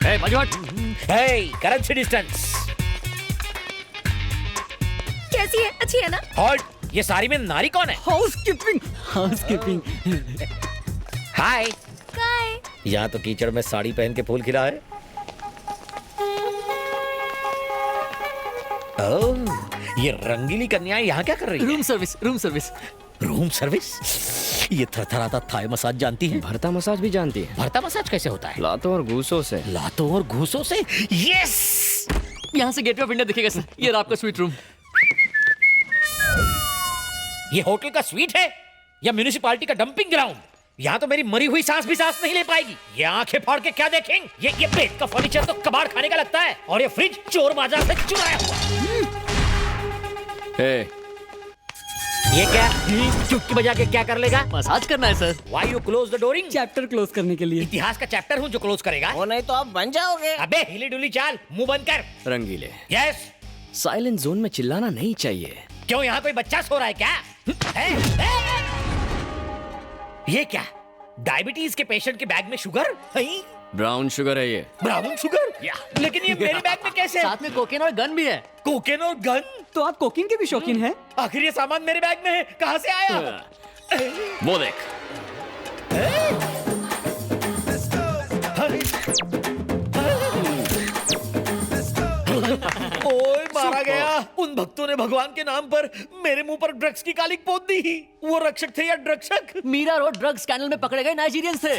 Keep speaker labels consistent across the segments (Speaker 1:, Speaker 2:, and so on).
Speaker 1: Hey, Manjuhat.
Speaker 2: Hey, currency distance.
Speaker 3: कैसी है? अच्छी है ना?
Speaker 2: Halt. ये साड़ी में नारी कौन है?
Speaker 1: Housekeeping.
Speaker 2: हाय.
Speaker 3: काय?
Speaker 2: यहाँ तो कीचड़ में साड़ी पहन के फूल खिला है. ओह, ये रंगीली कन्याएं यहाँ क्या कर रही है?
Speaker 1: Room service.
Speaker 2: Room service? ये थरथराता थाई मसाज जानती है?
Speaker 1: भरता मसाज भी जानती है.
Speaker 2: भरता मसाज कैसे होता है?
Speaker 1: लातों और घूसों से.
Speaker 2: लातों और घूसों से? यस!
Speaker 1: यहाँ से गेटवे ऑफ इंडिया दिखेगा सर. ये रहा आपका स्वीट रूम.
Speaker 2: ये होटल का स्वीट है या म्यूनिसिपालिटी का डंपिंग ग्राउंड? यहाँ तो मेरी मरी हुई सांस भी सांस नहीं ले पाएगी. ये आंखें फाड़ के क्या देखेंगे? ये पेट का फर्नीचर तो कबाड़ खाने का लगता है और ये फ्रिज चोर बाजार से चुराया हुआ.
Speaker 1: Hey,
Speaker 2: ये क्या? चुटकी बजा के क्या कर लेगा?
Speaker 1: मसाज करना है sir.
Speaker 2: Why you close the dooring?
Speaker 1: Chapter close करने के लिए.
Speaker 2: इतिहास का चैप्टर हूँ जो क्लोज करेगा.
Speaker 4: वो नहीं तो आप बन जाओगे.
Speaker 2: अबे हिली डुली चाल, मुंह बंद कर.
Speaker 1: रंगीले.
Speaker 2: यस.
Speaker 1: साइलेंट जोन में चिल्लाना नहीं चाहिए.
Speaker 2: क्यों यहाँ कोई बच्चा सो रहा है क्या? ये क्या? डायबिटीज के पेशेंट के बैग में शुगर?
Speaker 1: ब्राउन शुगर है ये.
Speaker 2: Brown sugar? लेकिन ये मेरे बैग में कैसे?
Speaker 1: साथ में कोकेन और गन भी है.
Speaker 2: कोकेन और गन?
Speaker 5: तो आप कोकीन के भी शौकीन हैं?
Speaker 2: आखिर ये सामान मेरे बैग में है, कहाँ से आया?
Speaker 1: वो देख.
Speaker 2: ओए मारा गया. उन भक्तों ने भगवान के नाम पर मेरे मुंह पर ड्रग्स की कालिक पोत दी. वो रक्षक थे या ड्रग्सक?
Speaker 1: मीरा रोड ड्रग स्कैंडल में पकड़े गए नाइजीरियंस थे.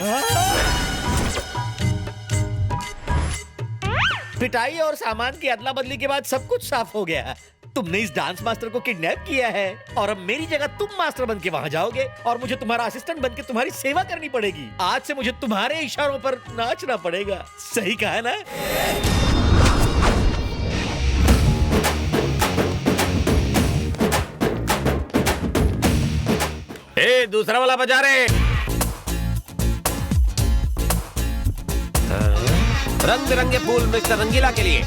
Speaker 2: पिटाई और सामान की अदला बदली के बाद सब कुछ साफ हो गया. तुमने इस डांस मास्टर को किडनैप किया है और अब मेरी जगह तुम मास्टर बन के वहाँ जाओगे और मुझे तुम्हारा असिस्टेंट बन के तुम्हारी सेवा करनी पड़ेगी. आज से मुझे तुम्हारे इशारों पर नाचना पड़ेगा. सही कहा ना?
Speaker 6: ए, दूसरा वाला बजा रहे. रंग बिरंगे फूल मिस्टर रंगीला के लिए.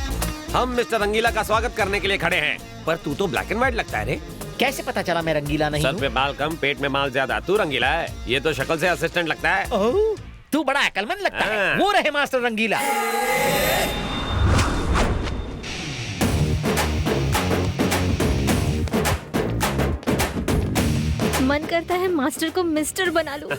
Speaker 6: हम मिस्टर रंगीला का स्वागत करने के लिए खड़े हैं. पर तू तो ब्लैक एंड व्हाइट लगता है रे.
Speaker 2: कैसे पता चला मैं रंगीला नहीं
Speaker 6: सर
Speaker 2: हूँ?
Speaker 6: पे बाल कम, पेट में माल ज्यादा. तू रंगीला है. ये तो शक्ल से असिस्टेंट लगता है.
Speaker 2: ओह, तू बड़ा अकलमंद लगता है.
Speaker 6: हाँ।
Speaker 2: वो रहे मास्टर रंगीला.
Speaker 3: मन करता है मास्टर को मिस्टर बना लूं.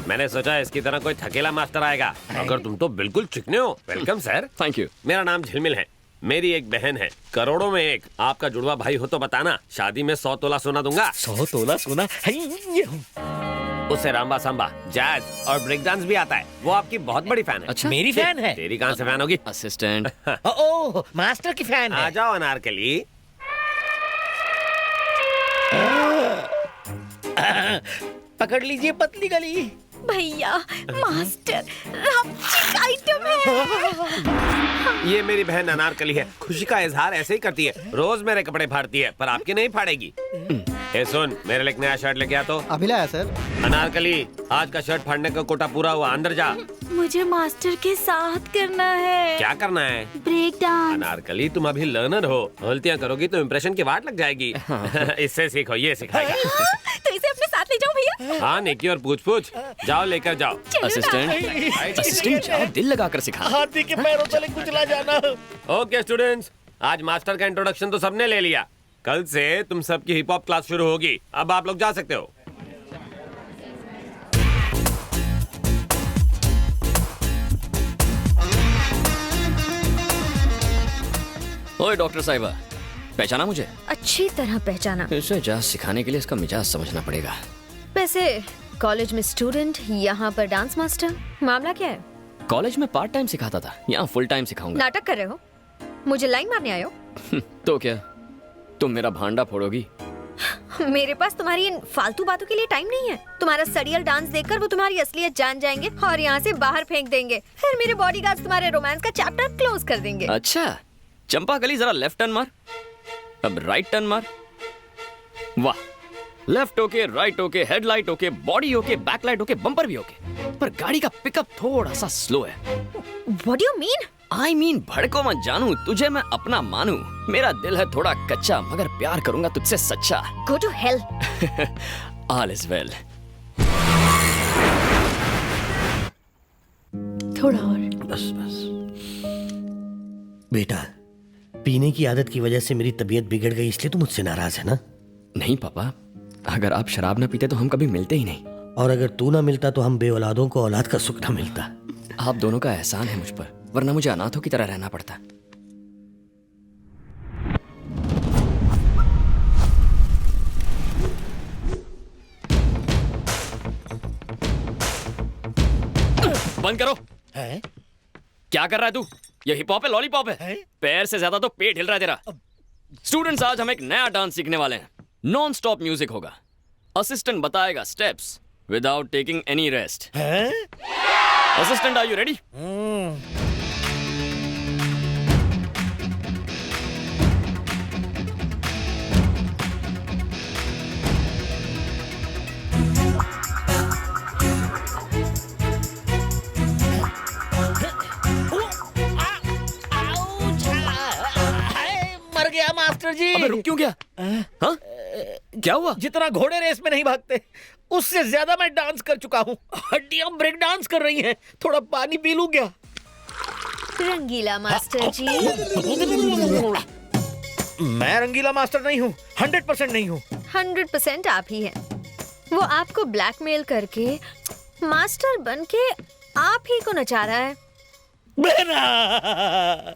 Speaker 6: मैंने सोचा इसकी तरह कोई थकेला मास्टर आएगा. अगर तुम तो बिल्कुल चिकने हो. Welcome sir.
Speaker 1: Thank you.
Speaker 6: मेरा नाम झिलमिल है. मेरी एक बहन है, करोड़ों में एक. आपका जुड़वा भाई हो तो बताना, शादी में 100 तोला सोना दूंगा.
Speaker 2: 100 तोला सोना?
Speaker 6: उससे रामबा सांबा, जैज और ब्रेक डांस भी आता है. वो आपकी बहुत बड़ी फैन है.
Speaker 1: अच्छा.
Speaker 2: मेरी फैन है?
Speaker 6: तेरी कहाँ से फैन होगी?
Speaker 1: असिस्टेंट.
Speaker 2: ओह, मास्टर की फैन
Speaker 6: आ
Speaker 2: है.
Speaker 6: जाओ अनारकली.
Speaker 2: पकड़ लीजिए पतली गली.
Speaker 3: भैया, मास्टर चिक आइटम है.
Speaker 6: ये मेरी बहन अनारकली है. खुशी का इजहार ऐसे ही करती है. रोज मेरे कपड़े फाड़ती है, पर आपके नहीं फाड़ेगी. ए सुन, मेरे लिए एक नया शर्ट लेके आ. तो
Speaker 4: अभी लाया सर.
Speaker 6: अनारकली, आज का शर्ट फाड़ने का कोटा पूरा हुआ. अंदर जा.
Speaker 3: मुझे मास्टर के साथ करना है.
Speaker 6: क्या करना है?
Speaker 3: Break dance.
Speaker 6: अनारकली, तुम अभी लर्नर हो. गलतियां करोगी तो इम्प्रेशन की वाट लग जाएगी. इससे सीखो, ये सिखाएगा.
Speaker 3: तो इसे अपने साथ ले जाऊं भैया.
Speaker 6: हाँ निकी, और पूछ पूछ. जाओ लेकर जाओ.
Speaker 1: असिस्टेंट जाओ, दिल लगाकर सिखा.
Speaker 2: हाथी के पैरों तले कुचला जाना.
Speaker 6: ओके स्टूडेंट्स, आज मास्टर का इंट्रोडक्शन तो सबने ले लिया. कल से तुम सबकी हिप हॉप क्लास शुरू होगी. अब आप लोग जा सकते हो.
Speaker 1: ओए डॉक्टर साहिबा, पहचाना मुझे?
Speaker 3: अच्छी तरह पहचाना.
Speaker 1: इसे जाज सिखाने के लिए इसका मिजाज समझना पड़ेगा.
Speaker 3: वैसे कॉलेज में स्टूडेंट, यहाँ पर डांस मास्टर. मामला क्या है?
Speaker 1: कॉलेज में पार्ट टाइम सिखाता था, यहाँ फुल टाइम सिखाऊंगा.
Speaker 3: नाटक कर रहे हो? मुझे लाइन मारने आए हो?
Speaker 1: तो क्या तुम मेरा भांडा फोड़ोगी?
Speaker 3: मेरे पास तुम्हारी इन फालतू बातों के लिए टाइम नहीं है. तुम्हारा सड़ियल डांस देखकर वो तुम्हारी असलियत जान जाएंगे और यहाँ से बाहर फेंक देंगे. फिर मेरे बॉडीगार्ड्स तुम्हारे रोमांस का चैप्टर क्लोज कर देंगे.
Speaker 1: अच्छा, चंपा कली जरा लेफ्ट टर्न मार. अब राइट टर्न मार. वाह, left okay, right okay, headlight okay, body okay, backlight okay, bumper भी ओके. पर गाड़ी का पिकअप थोड़ा सा स्लो है.
Speaker 3: What do you mean?
Speaker 1: I mean, भड़को मत जानू, तुझे मैं अपना मानू. मेरा दिल है थोड़ा कच्चा, मगर प्यार करूंगा तुझसे सच्चा.
Speaker 3: Go to hell.
Speaker 1: All is well.
Speaker 3: थोड़ा और.
Speaker 1: बस बस.
Speaker 4: बेटा, पीने की आदत की वजह से मेरी तबीयत बिगड़ गई, इसलिए तू मुझसे नाराज है ना?
Speaker 1: नहीं पापा, अगर आप शराब ना पीते तो हम कभी मिलते ही नहीं।
Speaker 4: और अगर तू ना मिलता तो हम बेऔलादों को औलाद का सुख ना मिलता।
Speaker 1: आप दोनों का एहसान है मुझ पर, वरना मुझे अनाथों की तरह रहना पड़ता। बंद करो।
Speaker 2: है?
Speaker 1: क्या कर रहा है तू? ये हिप हॉप है लॉलीपॉप है? पैर से ज्यादा तो पेट हिल रहा है तेरा। स्टूडेंट्स, आज हम एक नया डांस सीखने वाले हैं। नॉन स्टॉप म्यूजिक होगा। असिस्टेंट बताएगा steps without taking any rest. Assistant, are you ready?
Speaker 2: मर गया मास्टर जी।
Speaker 1: अबे रुक क्यों गया? हाँ? क्या हुआ?
Speaker 2: जितना घोड़े रेस में नहीं भागते, उससे ज्यादा मैं डांस कर चुका हूँ। हड्डियां ब्रेक डांस कर रही हैं। थोड़ा पानी पी लूं क्या?
Speaker 3: रंगीला मास्टर जी।
Speaker 2: मैं रंगीला मास्टर नहीं हूँ, 100% नहीं हूँ।
Speaker 3: 100% आप ही हैं। वो आपको ब्लैकमेल करके मास्टर बन के आप ही को नचा रहा है।
Speaker 2: बहना,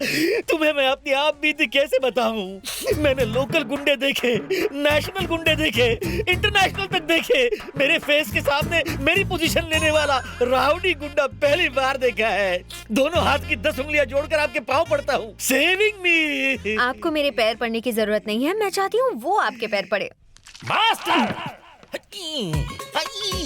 Speaker 2: तुम्हें मैं अपनी आप बीती कैसे बताऊं? मैंने लोकल गुंडे देखे, नेशनल गुंडे देखे, इंटरनेशनल तक देखे। मेरे फेस के सामने मेरी पोजीशन लेने वाला राउडी गुंडा पहली बार देखा है। दोनों हाथ की 10 उंगलियां जोड़कर आपके पांव पड़ता हूँ। सेविंग मी।
Speaker 3: आपको मेरे पैर पड़ने की जरूरत नहीं है, मैं चाहती हूँ वो आपके पैर पड़े।
Speaker 2: मास्टर!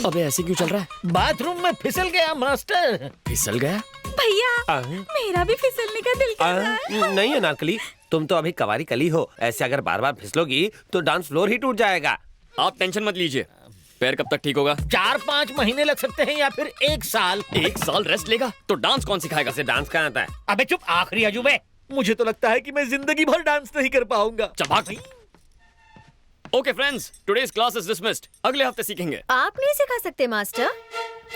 Speaker 1: अबे ऐसे क्यों चल रहा है?
Speaker 2: बाथरूम में फिसल गया मास्टर।
Speaker 1: फिसल गया?
Speaker 3: भैया, मेरा भी फिसलने का दिल कर रहा है।
Speaker 6: नहीं अनारकली, तुम तो अभी कवारी कली हो। ऐसे अगर बार बार फिसलोगी तो डांस फ्लोर ही टूट जाएगा।
Speaker 1: आप टेंशन मत लीजिए। पैर कब तक ठीक होगा?
Speaker 2: 4-5 महीने लग सकते हैं या फिर 1 साल।
Speaker 1: 1 साल रेस्ट लेगा तो डांस कौन सिखाएगा?
Speaker 6: ऐसे डांस कहाँ आता है?
Speaker 2: अबे चुप, आखिरी अजूबे। मुझे तो लगता है कि मैं जिंदगी भर डांस नहीं कर पाऊंगा।
Speaker 1: चबाक। Okay friends, today's class is dismissed. अगले हफ्ते सीखेंगे।
Speaker 3: आप नहीं सिखा सकते मास्टर।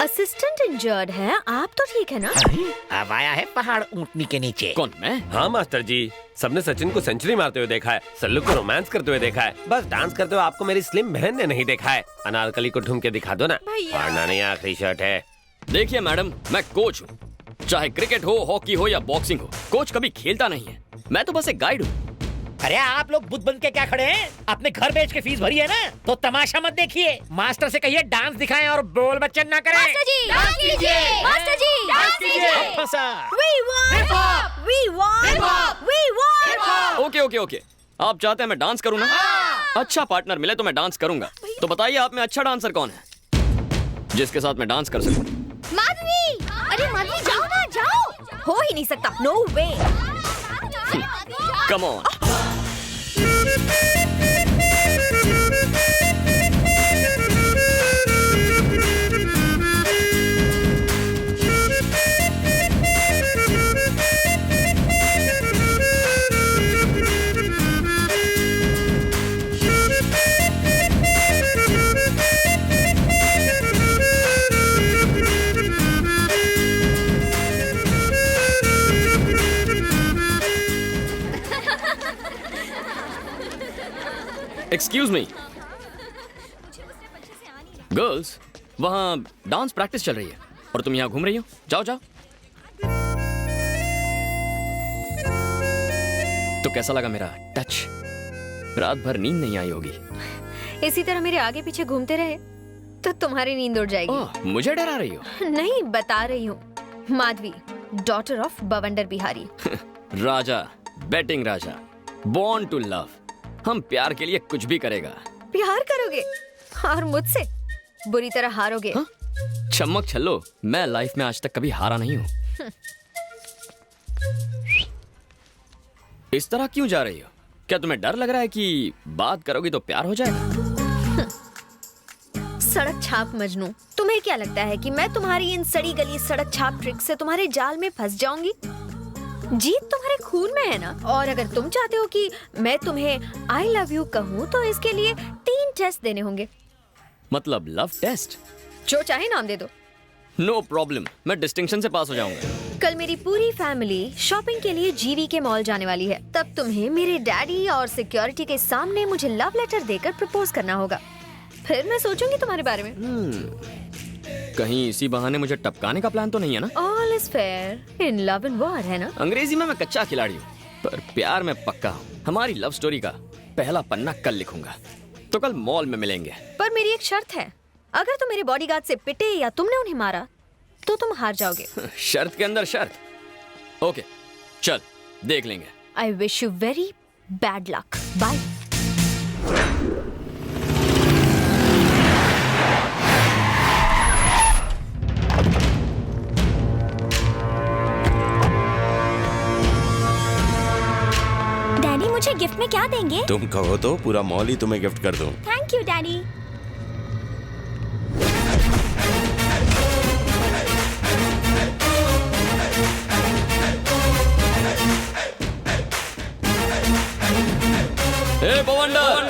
Speaker 3: असिस्टेंट इंजर्ड है, आप तो ठीक है ना?
Speaker 2: अब आया है पहाड़ ऊंटनी के नीचे।
Speaker 1: कौन, मैं?
Speaker 6: हाँ मास्टर जी, सबने सचिन को सेंचुरी मारते हुए देखा है, सल्लू को रोमांस करते हुए देखा है, बस डांस करते हुए आपको मेरी स्लिम बहन ने नहीं देखा है। अनारकली को ढूंढ के दिखा दो ना। फाड़ना नहीं, आखिरी शर्ट है।
Speaker 1: देखिए मैडम, मैं कोच हूँ। चाहे क्रिकेट हो, हॉकी हो या बॉक्सिंग हो, कोच कभी खेलता नहीं है। मैं तो बस एक गाइड हूँ।
Speaker 2: अरे आप लोग बुद्ध बन के क्या खड़े हैं? अपने घर बेच के फीस भरी है ना, तो तमाशा मत देखिए। मास्टर से कहिए डांस दिखाएं और बोल बच्चन ना करें।
Speaker 3: मास्टर जी, डांस कीजिए। मास्टर जी, डांस कीजिए।
Speaker 2: फंसा।
Speaker 3: We want, we want, we want.
Speaker 1: Okay okay okay, आप चाहते हैं मैं डांस करूँ ना? अच्छा पार्टनर मिले तो मैं डांस करूंगा। तो बताइए आप में अच्छा डांसर कौन है जिसके साथ मैं डांस कर सकूं?
Speaker 3: माधवी, अरे माधवी जाओ ना, जाओ। हो ही नहीं सकता, no way.
Speaker 1: Come on. Excuse me girls, वहाँ डांस प्रैक्टिस चल रही है और तुम यहाँ घूम रही हो। जाओ जाओ। तो कैसा लगा मेरा टच? रात भर नींद नहीं आई होगी।
Speaker 3: इसी तरह मेरे आगे पीछे घूमते रहे तो तुम्हारी नींद उड़ जाएगी।
Speaker 1: ओह, मुझे डरा रही हो?
Speaker 3: नहीं, बता रही हूँ। Madhavi, daughter of Bawandar Bihari.
Speaker 1: Raja, batting Raja, born to love. हम प्यार के लिए कुछ भी करेगा।
Speaker 3: प्यार करोगे और मुझसे बुरी तरह हारोगे।
Speaker 1: हाँ? चमक छल्लो, मैं लाइफ में आज तक कभी हारा नहीं हूँ। इस तरह क्यों जा रही हो? क्या तुम्हें डर लग रहा है कि बात करोगी तो प्यार हो जाएगा?
Speaker 3: सड़क छाप मजनू, तुम्हें क्या लगता है कि मैं तुम्हारी इन सड़ी गली सड़क छाप ट्रिक से तुम्हारे जाल में फंस जाऊंगी? जीत तुम्हारे खून में है ना। और अगर तुम चाहते हो कि मैं तुम्हें आई लव यू कहूँ तो इसके लिए 3 टेस्ट देने होंगे।
Speaker 1: मतलब लव टेस्ट?
Speaker 3: जो चाहे नाम दे दो।
Speaker 1: नो प्रॉब्लम, मैं डिस्टिंक्शन से पास हो जाऊंगा।
Speaker 3: कल मेरी पूरी फैमिली शॉपिंग के लिए जीवी के मॉल जाने वाली है। तब तुम्हें मेरे डैडी और सिक्योरिटी के सामने मुझे लव लेटर देकर प्रपोज करना होगा। फिर मैं सोचूंगी तुम्हारे बारे में।
Speaker 1: कहीं इसी बहाने मुझे टपकाने का प्लान तो नहीं है ना?
Speaker 3: All is fair in love and war, है ना?
Speaker 1: अंग्रेजी में मैं कच्चा खिलाड़ी हूँ, पर प्यार में पक्का हूँ। हमारी लव स्टोरी का पहला पन्ना कल लिखूंगा, तो कल मॉल में मिलेंगे।
Speaker 3: पर मेरी एक शर्त है, अगर तुम मेरे बॉडीगार्ड से पिटे या तुमने उन्हें मारा तो तुम हार जाओगे।
Speaker 1: शर्त के अंदर शर्त। ओके, चल देख लेंगे।
Speaker 3: I wish you very bad luck. Bye.
Speaker 7: Daddy मुझे गिफ्ट में क्या देंगे?
Speaker 8: तुम कहो तो पूरा मॉल ही तुम्हें गिफ्ट कर दूं।
Speaker 7: Thank you daddy.
Speaker 1: ए बवंडर,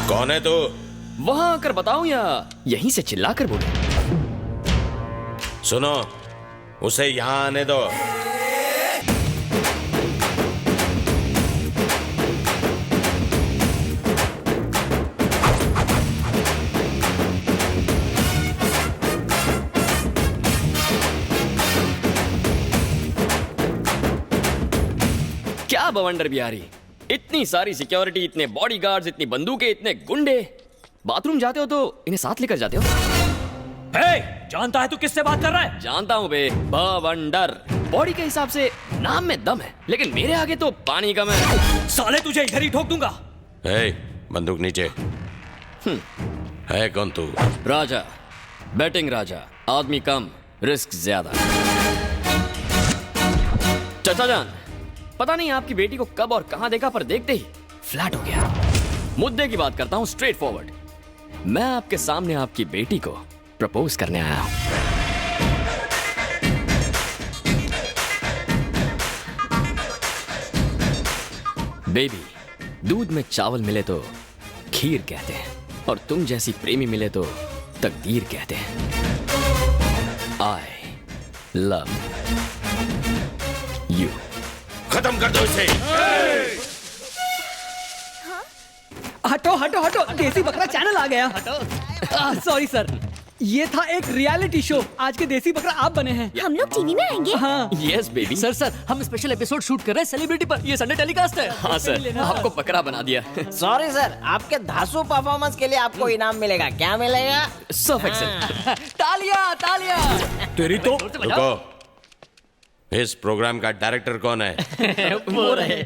Speaker 8: कौन है तू?
Speaker 1: वहां आकर बताऊं या यहीं से चिल्लाकर बोलूं?
Speaker 8: सुनो, उसे यहाँ आने दो।
Speaker 1: क्या बवंडर बिहारी, इतनी सारी सिक्योरिटी, इतने बॉडीगार्ड्स, इतनी बंदूकें, इतने गुंडे, बाथरूम जाते हो तो इन्हें साथ लेकर जाते हो?
Speaker 5: जानता है तू किससे बात कर रहा है?
Speaker 1: जानता हूँ बे, बवंडर। बॉडी के हिसाब से नाम में दम है, लेकिन मेरे आगे तो पानी कम है।
Speaker 5: साले तुझे इधर ही ठोक दूंगा।
Speaker 8: ए, बंदूक नीचे। है कौन तू?
Speaker 1: राजा, बैटिंग राजा, आदमी कम, रिस्क ज्यादा। चाचा जान, पता नहीं आपकी बेटी को कब और कहां देखा, पर देखते ही फ्लैट हो गया। मुद्दे की बात करता हूं, स्ट्रेट फॉरवर्ड। मैं आपके सामने आपकी बेटी को प्रपोज करने आया हूं। बेबी, दूध में चावल मिले तो खीर कहते हैं, और तुम जैसी प्रेमी मिले तो तकदीर कहते हैं। I love you.
Speaker 8: खत्म कर दो इसे।
Speaker 5: हटो हटो हटो, देसी बकरा चैनल आ गया। सॉरी सर, ये था एक रियलिटी शो। आज के देसी बकरा आप बने हैं।
Speaker 7: हम लोग टीवी में आएंगे?
Speaker 5: हाँ।
Speaker 1: Yes baby.
Speaker 5: सर हम स्पेशल एपिसोड शूट कर रहे हैं सेलिब्रिटी पर। ये संडे टेलीकास्ट है।
Speaker 1: हाँ सर, आपको बकरा बना दिया।
Speaker 9: सॉरी सर, आपके धांसू परफॉर्मेंस के लिए आपको इनाम मिलेगा। क्या मिलेगा?
Speaker 1: Surf Excel.
Speaker 5: तालियां तालियां। तेरी तो
Speaker 8: रुको, इस प्रोग्राम का डायरेक्टर कौन है?
Speaker 5: वो रहे।